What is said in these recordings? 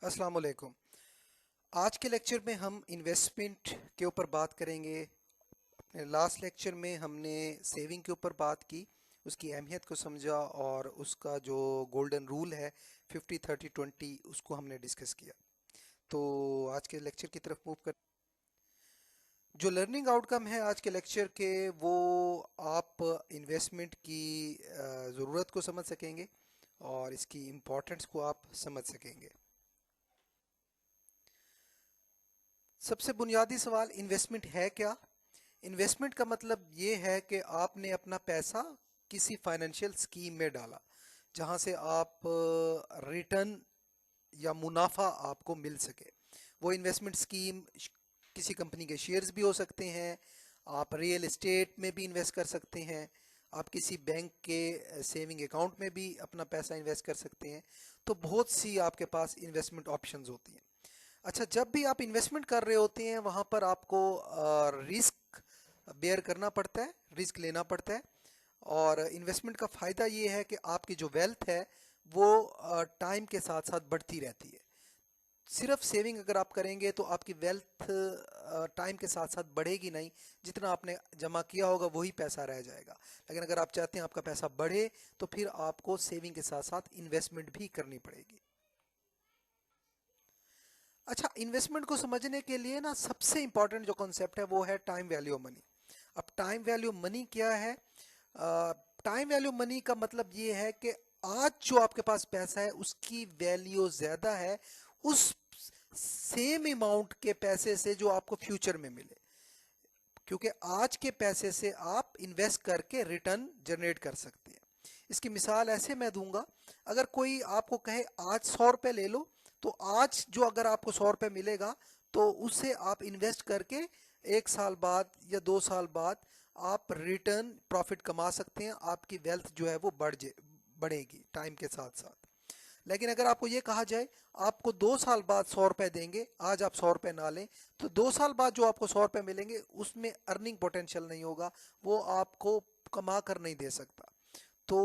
अस्सलाम वालेकुम। आज के लेक्चर में हम इन्वेस्टमेंट के ऊपर बात करेंगे। अपने लास्ट लेक्चर में हमने सेविंग के ऊपर बात की, उसकी अहमियत को समझा और उसका जो गोल्डन रूल है 50-30-20 उसको हमने डिस्कस किया। तो आज के लेक्चर की तरफ मूव कर, जो लर्निंग आउटकम है आज के लेक्चर के, वो आप इन्वेस्टमेंट की ज़रूरत को समझ सकेंगे और इसकी इम्पोर्टेंस को आप समझ सकेंगे। सबसे बुनियादी सवाल, इन्वेस्टमेंट है क्या? इन्वेस्टमेंट का मतलब ये है कि आपने अपना पैसा किसी फाइनेंशियल स्कीम में डाला जहां से आप रिटर्न या मुनाफा आपको मिल सके। वो इन्वेस्टमेंट स्कीम किसी कंपनी के शेयर्स भी हो सकते हैं, आप रियल एस्टेट में भी इन्वेस्ट कर सकते हैं, आप किसी बैंक के सेविंग अकाउंट में भी अपना पैसा इन्वेस्ट कर सकते हैं। तो बहुत सी आपके पास इन्वेस्टमेंट ऑप्शंस होती हैं। अच्छा, जब भी आप इन्वेस्टमेंट कर रहे होते हैं वहां पर आपको रिस्क बेयर करना पड़ता है, रिस्क लेना पड़ता है। और इन्वेस्टमेंट का फ़ायदा ये है कि आपकी जो वेल्थ है वो टाइम के साथ साथ बढ़ती रहती है। सिर्फ सेविंग अगर आप करेंगे तो आपकी वेल्थ टाइम के साथ साथ बढ़ेगी नहीं, जितना आपने जमा किया होगा वही पैसा रह जाएगा। लेकिन अगर आप चाहते हैं आपका पैसा बढ़े तो फिर आपको सेविंग के साथ साथ इन्वेस्टमेंट भी करनी पड़ेगी। अच्छा, इन्वेस्टमेंट को समझने के लिए ना सबसे इंपॉर्टेंट जो कॉन्सेप्ट है वो है टाइम वैल्यू मनी। अब टाइम वैल्यू मनी क्या है? टाइम वैल्यू मनी का मतलब ये है कि आज जो आपके पास पैसा है उसकी वैल्यू ज्यादा है उस सेम अमाउंट के पैसे से जो आपको फ्यूचर में मिले, क्योंकि आज के पैसे से आप इन्वेस्ट करके रिटर्न जनरेट कर सकते हैं। इसकी मिसाल ऐसे मैं दूंगा, अगर कोई आपको कहे आज 100 रुपये ले लो, तो आज जो अगर आपको 100 रुपये मिलेगा तो उससे आप इन्वेस्ट करके 1 साल बाद या 2 साल बाद आप रिटर्न प्रॉफिट कमा सकते हैं। आपकी वेल्थ जो है वो बढ़ेगी टाइम के साथ साथ। लेकिन अगर आपको ये कहा जाए आपको 2 साल बाद 100 रुपए देंगे, आज आप 100 रुपए ना लें, तो 2 साल बाद जो आपको 100 रुपए मिलेंगे उसमें अर्निंग पोटेंशियल नहीं होगा, वो आपको कमा कर नहीं दे सकता। तो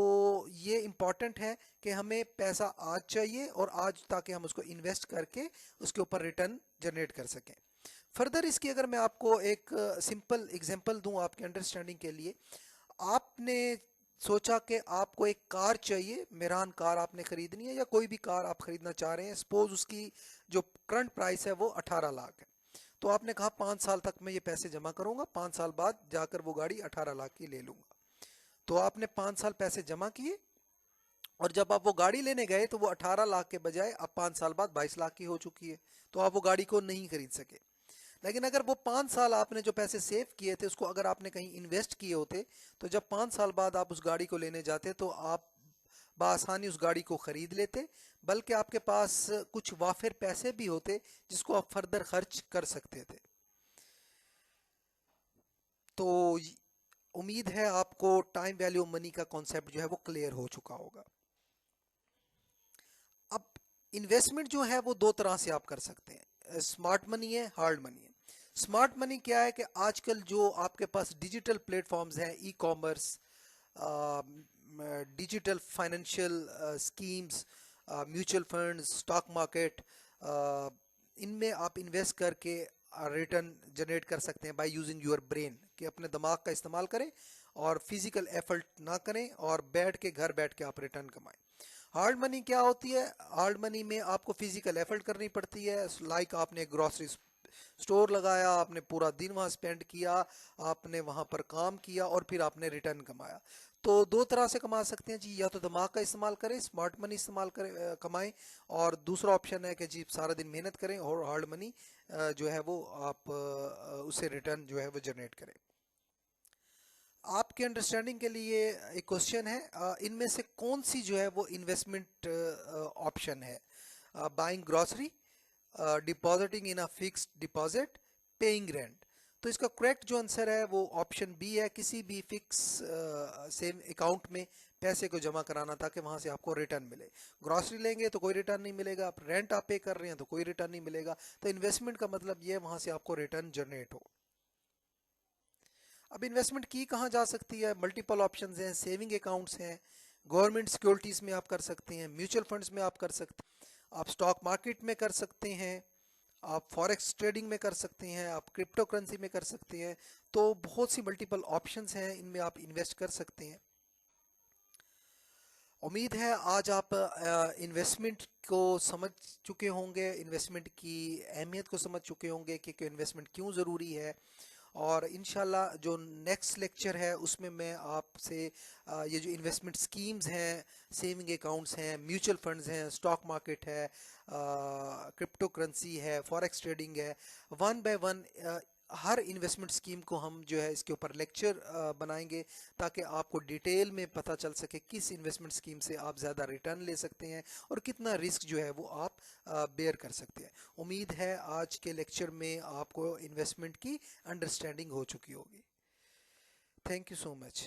ये इम्पॉर्टेंट है कि हमें पैसा आज चाहिए और आज, ताकि हम उसको इन्वेस्ट करके उसके ऊपर रिटर्न जनरेट कर सकें। फर्दर इसकी अगर मैं आपको एक सिंपल एग्जांपल दूं आपके अंडरस्टैंडिंग के लिए, आपने सोचा कि आपको एक कार चाहिए, मेरान कार आपने खरीदनी है या कोई भी कार आप खरीदना चाह रहे हैं। सपोज उसकी जो करंट प्राइस है वो 18 लाख है। तो आपने कहा 5 साल तक मैं ये पैसे जमा करूंगा, 5 साल बाद जाकर वो गाड़ी 18 लाख की ले लूंगा। तो आपने 5 साल पैसे जमा किए और जब आप वो गाड़ी लेने गए तो वो 18 लाख के बजाय अब 5 साल बाद 22 लाख की हो चुकी है। तो आप वो गाड़ी को नहीं खरीद सके। लेकिन अगर वो 5 साल आपने जो पैसे सेव किए थे उसको अगर आपने कहीं इन्वेस्ट किए होते, तो जब 5 साल बाद आप उस गाड़ी को लेने जाते तो आप बआसानी उस गाड़ी को खरीद लेते, बल्कि आपके पास कुछ वाफिर पैसे भी होते जिसको आप फर्दर खर्च कर सकते थे। तो उम्मीद है आपको टाइम वैल्यू मनी का कॉन्सेप्ट जो है वो क्लियर हो चुका होगा। अब इन्वेस्टमेंट जो है वो दो तरह से आप कर सकते हैं, स्मार्ट मनी है, हार्ड मनी है। स्मार्ट मनी क्या है कि आजकल जो आपके पास डिजिटल प्लेटफॉर्म्स हैं, e commerce, digital financial schemes, mutual funds, stock market, इनमें आप इन्वेस्ट करके रिटर्न जनरेट कर सकते हैं बाय यूजिंग योर ब्रेन, कि अपने दिमाग का इस्तेमाल करें और फिजिकल एफर्ट ना करें और बैठ के घर बैठ के आप रिटर्न कमाएं। हार्ड मनी क्या होती है? हार्ड मनी में आपको फिजिकल एफर्ट करनी पड़ती है। लाइक आपने ग्रोसरी स्टोर लगाया, आपने पूरा दिन वहां स्पेंड किया, आपने वहां पर काम किया और फिर आपने रिटर्न कमाया। तो दो तरह से कमा सकते हैं जी, या तो दिमाग का इस्तेमाल करें, स्मार्ट मनी इस्तेमाल करें, कमाएं। और दूसरा ऑप्शन है कि जी सारा दिन मेहनत करें और हार्ड मनी जो है वो आप उसे रिटर्न जो है वो जनरेट करें। आपके अंडरस्टैंडिंग के लिए एक क्वेश्चन है, इनमें से कौन सी जो है वो इन्वेस्टमेंट ऑप्शन है? Buying grocery, depositing in a fixed deposit, paying rent. तो इसका करेक्ट जो आंसर है वो ऑप्शन बी है, किसी भी फिक्स सेम अकाउंट में पैसे को जमा कराना ताकि वहां से आपको रिटर्न मिले। ग्रोसरी लेंगे तो कोई रिटर्न नहीं मिलेगा, आप रेंट आप पे कर रहे हैं तो कोई रिटर्न नहीं मिलेगा। तो इन्वेस्टमेंट का मतलब ये है वहां से आपको रिटर्न जनरेट हो। अब इन्वेस्टमेंट की कहाँ जा सकती है? मल्टीपल ऑप्शंस हैं, सेविंग अकाउंट्स हैं, गवर्नमेंट सिक्योरिटीज में आप कर सकते हैं, म्यूचुअल फंड्स में आप कर सकते हैं, आप स्टॉक मार्केट में कर सकते हैं, आप फॉरेक्स ट्रेडिंग में कर सकते हैं, आप क्रिप्टो करेंसी में कर सकते हैं। तो बहुत सी मल्टीपल ऑप्शंस हैं, इनमें आप इन्वेस्ट कर सकते हैं। उम्मीद है आज आप इन्वेस्टमेंट को समझ चुके होंगे, इन्वेस्टमेंट की अहमियत को समझ चुके होंगे कि इन्वेस्टमेंट क्यों ज़रूरी है। और इंशाल्लाह जो नेक्स्ट लेक्चर है उसमें मैं आपसे ये जो इन्वेस्टमेंट स्कीम्स हैं, सेविंग अकाउंट्स हैं, म्यूचुअल फंड्स हैं, स्टॉक मार्केट है, क्रिप्टो करेंसी है, फॉरेक्स ट्रेडिंग है, one by one her investment scheme को हम जो है इसके ऊपर लेक्चर बनाएंगे, ताकि आपको डिटेल में पता चल सके किस इन्वेस्टमेंट स्कीम से आप ज़्यादा रिटर्न ले सकते हैं और कितना रिस्क जो है वो आप बेयर कर सकते हैं। उम्मीद है आज के लेक्चर में आपको इन्वेस्टमेंट की अंडरस्टैंडिंग हो चुकी होगी। Thank you so much.